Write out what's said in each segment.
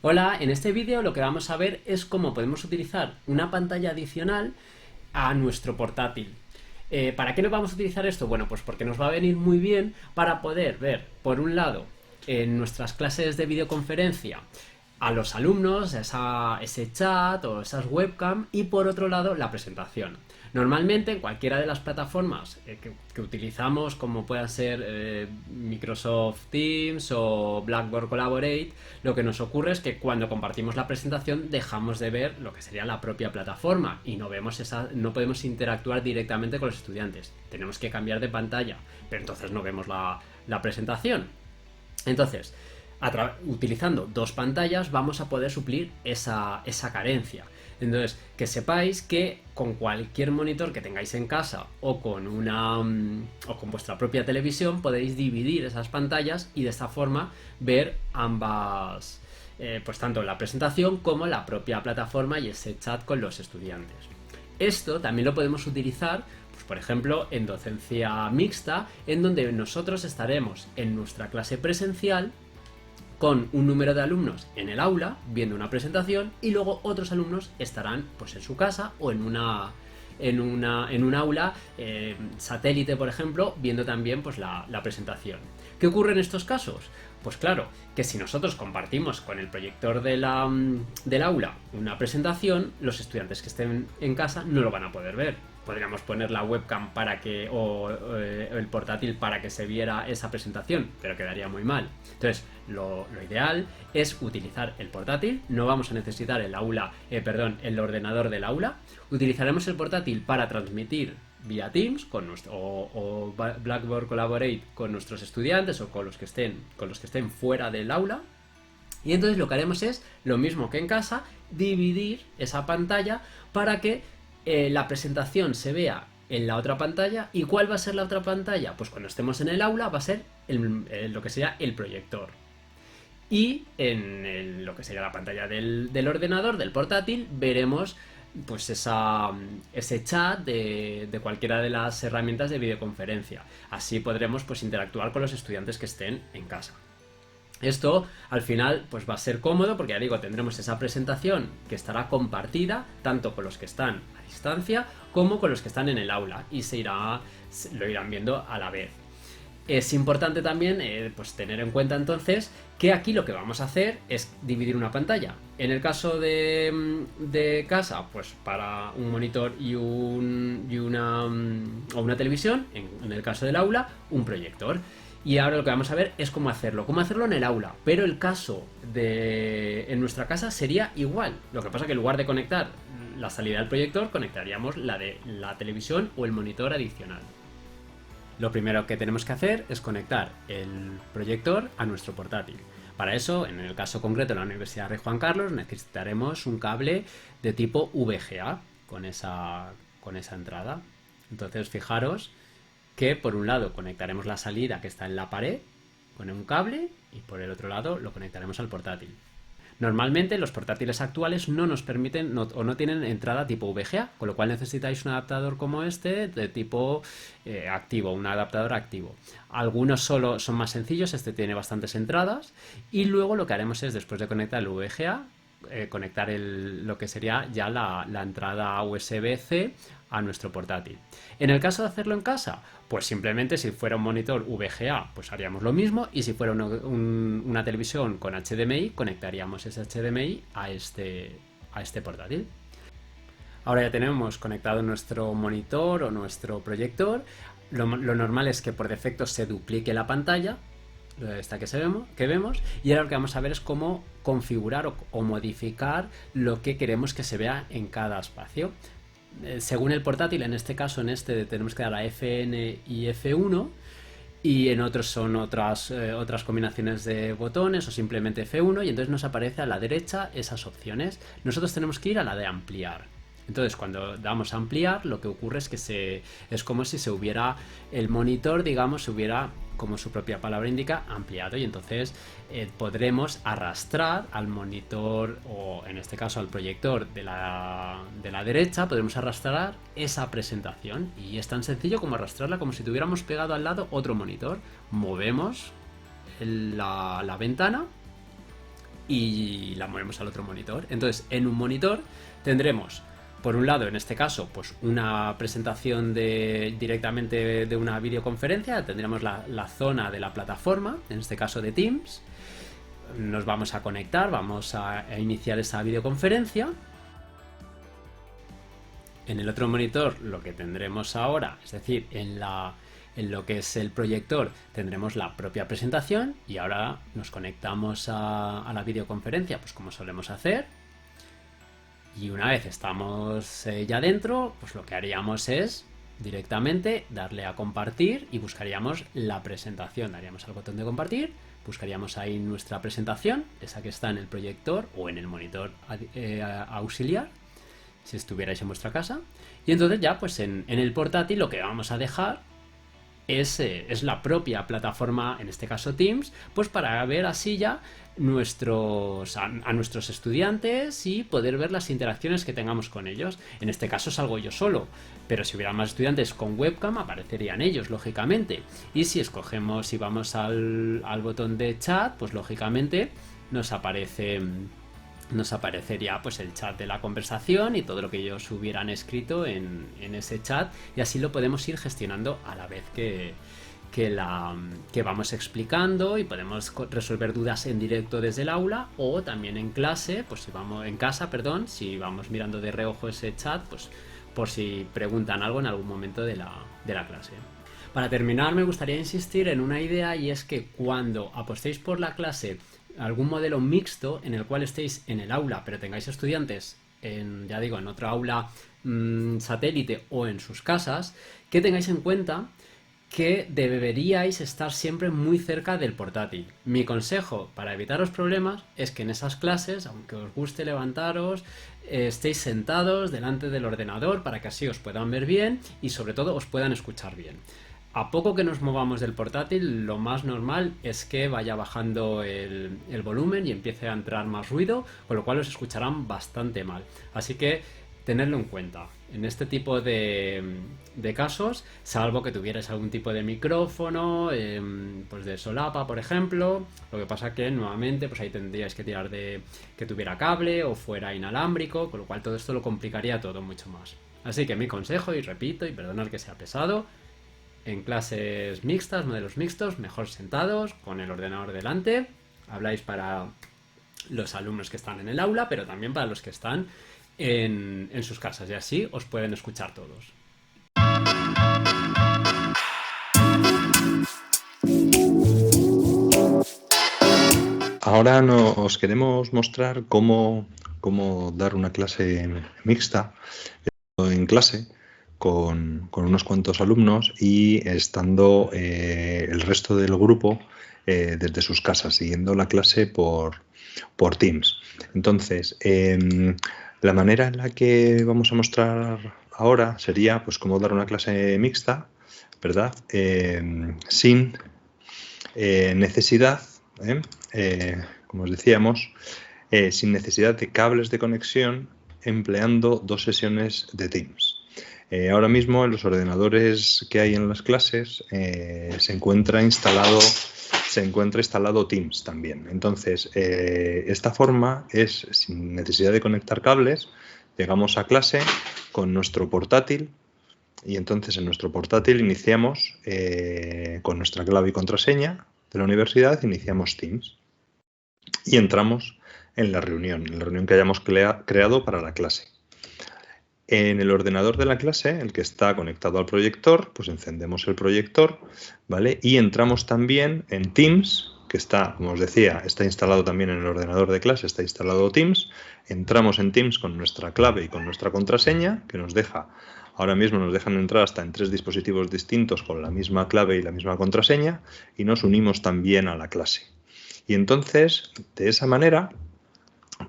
Hola, en este vídeo lo que vamos a ver es cómo podemos utilizar una pantalla adicional a nuestro portátil. ¿Para qué nos vamos a utilizar esto? Bueno, pues porque nos va a venir muy bien para poder ver, por un lado, en nuestras clases de videoconferencia a los alumnos, ese chat o esas webcam, y por otro lado la presentación. Normalmente en cualquiera de las plataformas que utilizamos, como puedan ser Microsoft Teams o Blackboard Collaborate, lo que nos ocurre es que cuando compartimos la presentación dejamos de ver lo que sería la propia plataforma y no podemos interactuar directamente con los estudiantes. Tenemos que cambiar de pantalla, pero entonces no vemos la presentación. Entonces, utilizando dos pantallas vamos a poder suplir esa carencia. Entonces, que sepáis que con cualquier monitor que tengáis en casa o con vuestra propia televisión podéis dividir esas pantallas y de esta forma ver ambas, pues tanto la presentación como la propia plataforma y ese chat con los estudiantes. Esto también lo podemos utilizar, pues, por ejemplo, en docencia mixta, en donde nosotros estaremos en nuestra clase presencial con un número de alumnos en el aula viendo una presentación y luego otros alumnos estarán pues en su casa o en un aula satélite, por ejemplo, viendo también pues la presentación. ¿Qué ocurre en estos casos? Pues claro, que si nosotros compartimos con el proyector del aula una presentación, los estudiantes que estén en casa no lo van a poder ver. Podríamos poner la webcam o el portátil para que se viera esa presentación, pero quedaría muy mal. Entonces, lo ideal es utilizar el portátil. No vamos a necesitar el ordenador del aula. Utilizaremos el portátil para transmitir vía Teams o Blackboard Collaborate con nuestros estudiantes o con los que estén fuera del aula. Y entonces lo que haremos es lo mismo que en casa, dividir esa pantalla para que la presentación se vea en la otra pantalla. ¿Y cuál va a ser la otra pantalla? Pues cuando estemos en el aula va a ser lo que sería el proyector. Y en lo que sería la pantalla del ordenador, del portátil, veremos pues ese chat de cualquiera de las herramientas de videoconferencia. Así podremos pues interactuar con los estudiantes que estén en casa. Esto al final pues va a ser cómodo porque ya digo, tendremos esa presentación que estará compartida tanto con los que están a distancia como con los que están en el aula y lo irán viendo a la vez. Es importante también pues tener en cuenta entonces que aquí lo que vamos a hacer es dividir una pantalla. En el caso de casa, pues para un monitor o una televisión. En el caso del aula, un proyector. Y ahora lo que vamos a ver es cómo hacerlo en el aula. Pero el caso en nuestra casa sería igual. Lo que pasa es que en lugar de conectar la salida del proyector, conectaríamos la de la televisión o el monitor adicional. Lo primero que tenemos que hacer es conectar el proyector a nuestro portátil. Para eso, en el caso concreto de la Universidad Rey Juan Carlos, necesitaremos un cable de tipo VGA con esa entrada. Entonces, fijaros que por un lado conectaremos la salida que está en la pared con un cable y por el otro lado lo conectaremos al portátil. Normalmente los portátiles actuales no nos permiten o no tienen entrada tipo VGA, con lo cual necesitáis un adaptador como este de tipo activo, un adaptador activo. Algunos solo son más sencillos, este tiene bastantes entradas y luego lo que haremos es, después de conectar el VGA, conectar lo que sería ya la entrada USB-C a nuestro portátil. En el caso de hacerlo en casa, pues simplemente si fuera un monitor VGA, pues haríamos lo mismo, y si fuera una televisión con HDMI, conectaríamos ese HDMI a este portátil. Ahora ya tenemos conectado nuestro monitor o nuestro proyector. Lo normal es que por defecto se duplique la pantalla, esta que vemos, y ahora lo que vamos a ver es cómo configurar o modificar lo que queremos que se vea en cada espacio. Según el portátil, en este caso tenemos que dar a FN y F1, y en otros son otras combinaciones de botones o simplemente F1, y entonces nos aparece a la derecha esas opciones. Nosotros tenemos que ir a la de ampliar. Entonces cuando damos a ampliar, lo que ocurre es que es como si el monitor, digamos, se hubiera, como su propia palabra indica, ampliado, y entonces podremos arrastrar al monitor, o en este caso al proyector de la derecha, podremos arrastrar esa presentación, y es tan sencillo como arrastrarla como si tuviéramos pegado al lado otro monitor. Movemos la ventana y la movemos al otro monitor. Entonces, en un monitor tendremos, por un lado, en este caso, pues una presentación directamente de una videoconferencia. Tendremos la zona de la plataforma, en este caso de Teams. Nos vamos a conectar, vamos a iniciar esa videoconferencia. En el otro monitor lo que tendremos ahora, es decir, en lo que es el proyector, tendremos la propia presentación, y ahora nos conectamos a la videoconferencia, pues como solemos hacer. Y una vez estamos ya dentro, pues lo que haríamos es directamente darle a compartir y buscaríamos la presentación. Daríamos al botón de compartir, buscaríamos ahí nuestra presentación, esa que está en el proyector o en el monitor auxiliar, si estuvierais en vuestra casa. Y entonces ya pues en el portátil lo que vamos a dejar es la propia plataforma, en este caso Teams, pues para ver así ya a nuestros estudiantes y poder ver las interacciones que tengamos con ellos. En este caso salgo yo solo, pero si hubiera más estudiantes con webcam aparecerían ellos, lógicamente. Y si vamos al botón de chat, pues lógicamente nos aparecería pues el chat de la conversación y todo lo que ellos hubieran escrito en ese chat, y así lo podemos ir gestionando a la vez que vamos explicando, y podemos resolver dudas en directo desde el aula o también en clase, pues si vamos mirando de reojo ese chat, pues por si preguntan algo en algún momento de la clase. Para terminar, me gustaría insistir en una idea, y es que cuando apostéis por la clase algún modelo mixto en el cual estéis en el aula pero tengáis estudiantes en otra aula satélite o en sus casas, que tengáis en cuenta que deberíais estar siempre muy cerca del portátil. Mi consejo para evitaros problemas es que en esas clases, aunque os guste levantaros, estéis sentados delante del ordenador para que así os puedan ver bien y sobre todo os puedan escuchar bien. A poco que nos movamos del portátil, lo más normal es que vaya bajando el volumen y empiece a entrar más ruido, con lo cual os escucharán bastante mal. Así que tenedlo en cuenta. En este tipo de casos, salvo que tuvierais algún tipo de micrófono, pues de solapa, por ejemplo, lo que pasa que nuevamente pues ahí tendríais que tirar de que tuviera cable o fuera inalámbrico, con lo cual todo esto lo complicaría todo mucho más. Así que mi consejo, y repito, y perdonad que sea pesado, en clases mixtas, modelos mixtos, mejor sentados, con el ordenador delante. Habláis para los alumnos que están en el aula, pero también para los que están en sus casas, y así os pueden escuchar todos. Ahora os queremos mostrar cómo dar una clase mixta en clase con unos cuantos alumnos y estando el resto del grupo desde sus casas, siguiendo la clase por Teams. Entonces, la manera en la que vamos a mostrar ahora sería pues cómo dar una clase mixta, ¿verdad? Sin necesidad, como os decíamos, sin necesidad de cables de conexión, empleando 2 sesiones de Teams. Ahora mismo en los ordenadores que hay en las clases se encuentra instalado Teams también. Entonces, esta forma es sin necesidad de conectar cables. Llegamos a clase con nuestro portátil y entonces en nuestro portátil iniciamos con nuestra clave y contraseña de la universidad, iniciamos Teams y entramos en la reunión que hayamos creado para la clase. En el ordenador de la clase, el que está conectado al proyector, pues encendemos el proyector, ¿vale? Y entramos también en Teams, que está, como os decía, está instalado también en el ordenador de clase, está instalado Teams. Entramos en Teams con nuestra clave y con nuestra contraseña, que ahora mismo nos dejan entrar hasta en 3 dispositivos distintos con la misma clave y la misma contraseña, y nos unimos también a la clase. Y entonces, de esa manera,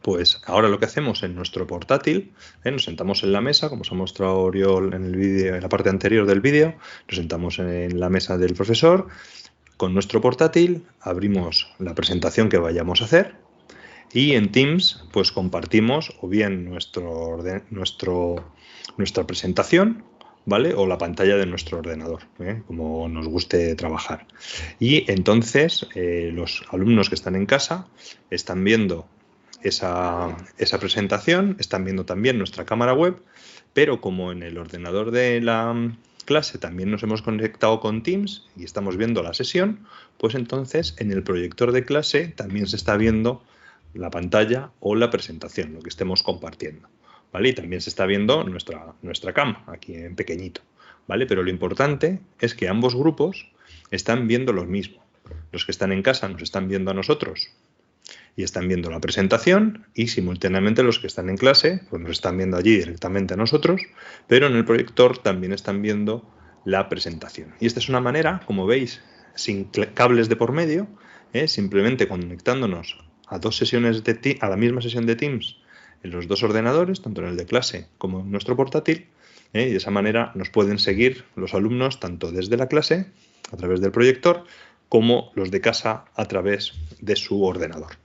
pues ahora lo que hacemos en nuestro portátil, nos sentamos en la mesa, como os ha mostrado Oriol en el vídeo, en la parte anterior del vídeo, nos sentamos en la mesa del profesor, con nuestro portátil abrimos la presentación que vayamos a hacer y en Teams pues compartimos o bien nuestra presentación ¿vale? O la pantalla de nuestro ordenador, como nos guste trabajar. Y entonces los alumnos que están en casa están viendo esa presentación, están viendo también nuestra cámara web, pero como en el ordenador de la clase también nos hemos conectado con Teams y estamos viendo la sesión, pues entonces en el proyector de clase también se está viendo la pantalla o la presentación, lo que estemos compartiendo, ¿vale? Y también se está viendo nuestra cama, aquí en pequeñito, ¿vale? Pero lo importante es que ambos grupos están viendo lo mismo. Los que están en casa nos están viendo a nosotros y están viendo la presentación, y simultáneamente los que están en clase pues nos están viendo allí directamente a nosotros, pero en el proyector también están viendo la presentación. Y esta es una manera, como veis, sin cables de por medio, simplemente conectándonos a a la misma sesión de Teams en los dos ordenadores, tanto en el de clase como en nuestro portátil, y de esa manera nos pueden seguir los alumnos tanto desde la clase, a través del proyector, como los de casa a través de su ordenador.